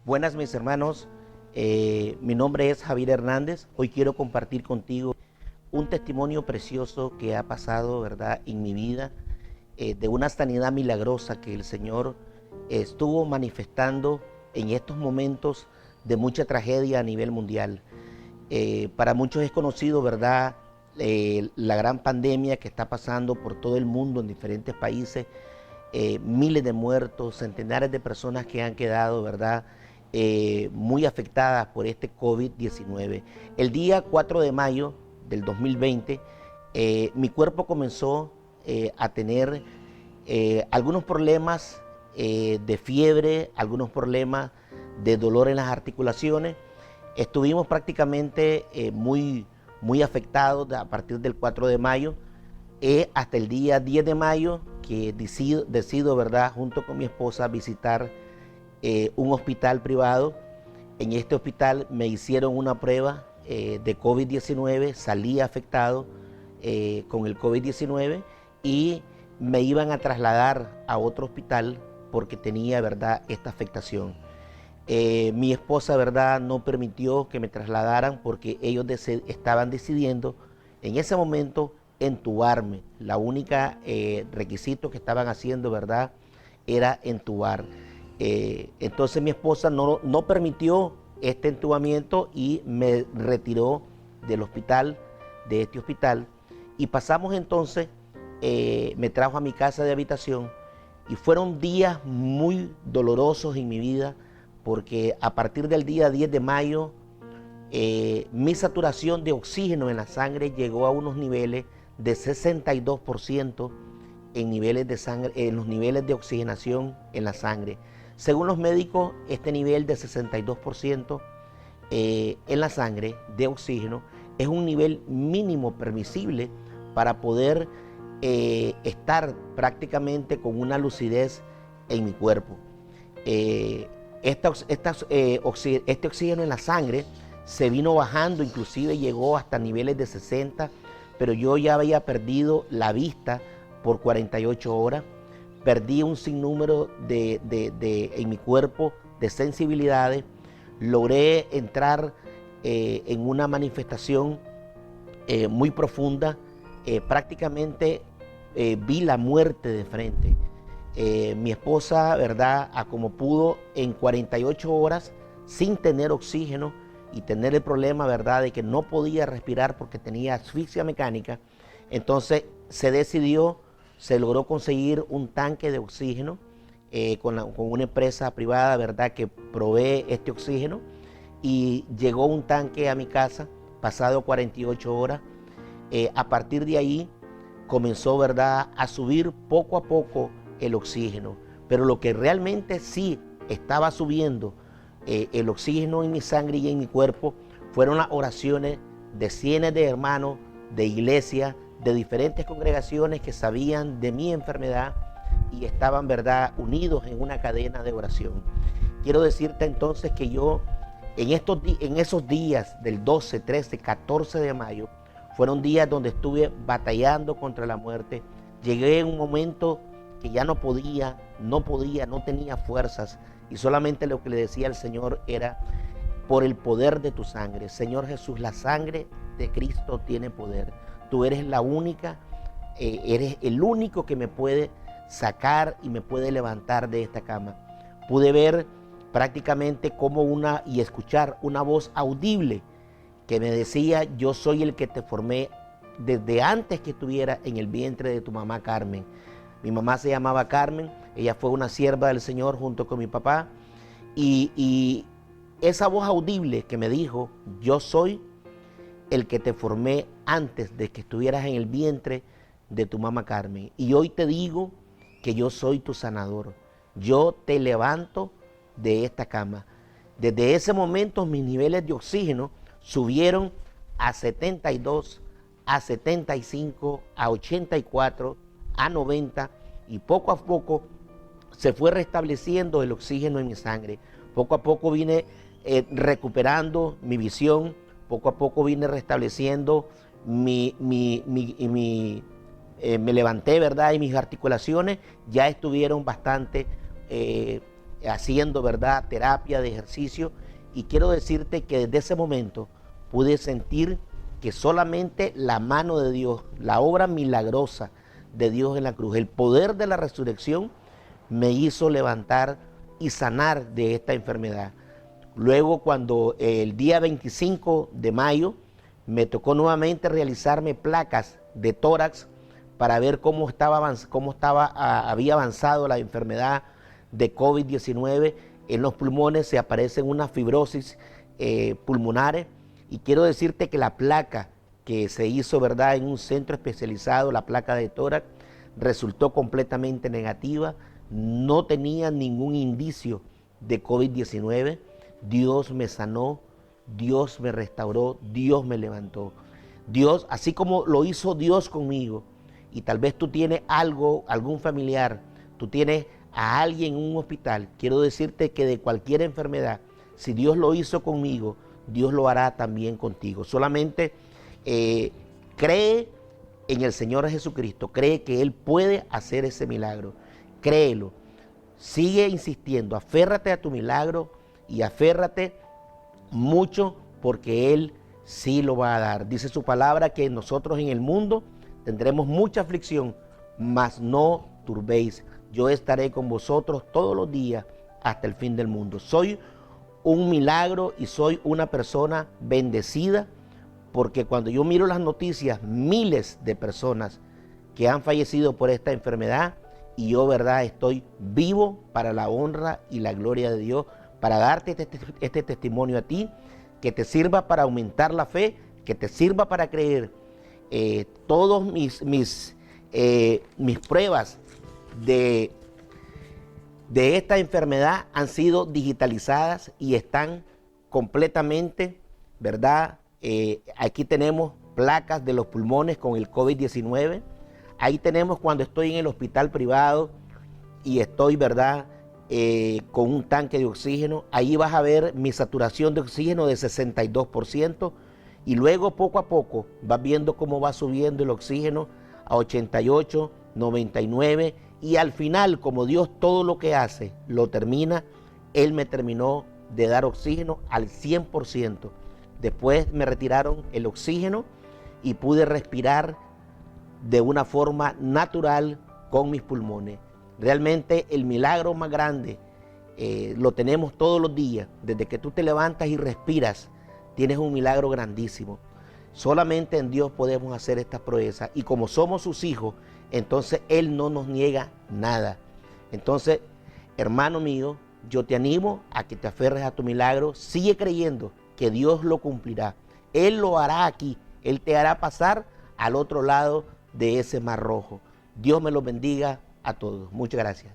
Buenas mis hermanos, mi nombre es Javier Hernández. Hoy quiero compartir contigo un testimonio precioso que ha pasado, ¿verdad?, en mi vida, de una sanidad milagrosa que el Señor estuvo manifestando en estos momentos de mucha tragedia a nivel mundial. Para muchos es conocido, ¿verdad?, la gran pandemia que está pasando por todo el mundo en diferentes países, miles de muertos, centenares de personas que han quedado, ¿verdad?, muy afectadas por este COVID-19. El día 4 de mayo del 2020, mi cuerpo comenzó a tener algunos problemas de fiebre, algunos problemas de dolor en las articulaciones. Estuvimos prácticamente muy afectados a partir del 4 de mayo hasta el día 10 de mayo que decido, ¿verdad?, junto con mi esposa visitar un hospital privado. En este hospital me hicieron una prueba de COVID-19, salí afectado con el COVID-19 y me iban a trasladar a otro hospital porque tenía, ¿verdad?, esta afectación. Mi esposa, ¿verdad?, no permitió que me trasladaran porque ellos estaban decidiendo en ese momento entubarme. La única requisito que estaban haciendo, ¿verdad?, era entubar. Entonces mi esposa no permitió este entubamiento y me retiró del hospital, de este hospital, y pasamos entonces, me trajo a mi casa de habitación y fueron días muy dolorosos en mi vida porque a partir del día 10 de mayo mi saturación de oxígeno en la sangre llegó a unos niveles de 62% en niveles de sangre, en los niveles de oxigenación en la sangre. Según los médicos, este nivel de 62% en la sangre de oxígeno es un nivel mínimo permisible para poder estar prácticamente con una lucidez en mi cuerpo. Este oxígeno en la sangre se vino bajando, inclusive llegó hasta niveles de 60, pero yo ya había perdido la vista por 48 horas, perdí un sinnúmero en mi cuerpo de sensibilidades, logré entrar en una manifestación muy profunda, prácticamente vi la muerte de frente. Mi esposa, ¿verdad?, a como pudo en 48 horas, sin tener oxígeno y tener el problema, ¿verdad?, de que no podía respirar porque tenía asfixia mecánica, entonces se logró conseguir un tanque de oxígeno con una empresa privada, ¿verdad?, que provee este oxígeno, y llegó un tanque a mi casa pasado 48 horas. A partir de ahí comenzó, ¿verdad?, a subir poco a poco el oxígeno, pero lo que realmente sí estaba subiendo el oxígeno en mi sangre y en mi cuerpo fueron las oraciones de cientos de hermanos de iglesia, de diferentes congregaciones que sabían de mi enfermedad y estaban, ¿verdad?, unidos en una cadena de oración. Quiero decirte entonces que yo en esos días del 12, 13, 14 de mayo fueron días donde estuve batallando contra la muerte. Llegué en un momento que ya no tenía fuerzas y solamente lo que le decía al Señor era: por el poder de tu sangre, Señor Jesús, la sangre de Cristo tiene poder. Tú eres la única, eres el único que me puede sacar y me puede levantar de esta cama. Pude ver prácticamente y escuchar una voz audible que me decía: yo soy el que te formé desde antes que estuviera en el vientre de tu mamá Carmen. Mi mamá se llamaba Carmen, ella fue una sierva del Señor junto con mi papá, y esa voz audible que me dijo: yo soy el que te formé antes de que estuvieras en el vientre de tu mamá Carmen. Y hoy te digo que yo soy tu sanador. Yo te levanto de esta cama. Desde ese momento mis niveles de oxígeno subieron a 72, a 75, a 84, a 90, y poco a poco se fue restableciendo el oxígeno en mi sangre. Poco a poco vine recuperando mi visión, poco a poco vine restableciendo me levanté, ¿verdad? Y mis articulaciones ya estuvieron bastante haciendo, ¿verdad?, terapia de ejercicio, y quiero decirte que desde ese momento pude sentir que solamente la mano de Dios, la obra milagrosa de Dios en la cruz, el poder de la resurrección me hizo levantar y sanar de esta enfermedad. Luego, cuando el día 25 de mayo me tocó nuevamente realizarme placas de tórax para ver había avanzado la enfermedad de COVID-19 en los pulmones, se aparecen unas fibrosis pulmonares, y quiero decirte que la placa que se hizo, ¿verdad?, en un centro especializado, la placa de tórax, resultó completamente negativa, no tenía ningún indicio de COVID-19. Dios me sanó, Dios me restauró, Dios me levantó. Dios, así como lo hizo Dios conmigo, y tal vez tú tienes algún familiar, tú tienes a alguien en un hospital, quiero decirte que de cualquier enfermedad, si Dios lo hizo conmigo, Dios lo hará también contigo. Solamente cree en el Señor Jesucristo, cree que Él puede hacer ese milagro, créelo, sigue insistiendo, aférrate a tu milagro y aférrate mucho, porque Él sí lo va a dar. Dice su palabra que nosotros en el mundo tendremos mucha aflicción, mas no turbéis, yo estaré con vosotros todos los días hasta el fin del mundo. Soy un milagro y soy una persona bendecida, porque cuando yo miro las noticias, miles de personas que han fallecido por esta enfermedad, y yo, ¿verdad?, estoy vivo para la honra y la gloria de Dios, para darte este testimonio a ti, que te sirva para aumentar la fe, que te sirva para creer. Todos mis pruebas de esta enfermedad han sido digitalizadas y están completamente, ¿verdad? Aquí tenemos placas de los pulmones con el COVID-19. Ahí tenemos cuando estoy en el hospital privado y estoy, ¿verdad?, con un tanque de oxígeno. Ahí vas a ver mi saturación de oxígeno de 62%, y luego poco a poco vas viendo cómo va subiendo el oxígeno a 88, 99, y al final, como Dios todo lo que hace lo termina, Él me terminó de dar oxígeno al 100%. Después me retiraron el oxígeno y pude respirar de una forma natural con mis pulmones. Realmente el milagro más grande lo tenemos todos los días. Desde que tú te levantas y respiras, tienes un milagro grandísimo. Solamente en Dios podemos hacer estas proezas, y como somos sus hijos, entonces Él no nos niega nada. Entonces, hermano mío, yo te animo a que te aferres a tu milagro. Sigue creyendo que Dios lo cumplirá. Él lo hará aquí. Él te hará pasar al otro lado de ese mar rojo. Dios me los bendiga a todos. Muchas gracias.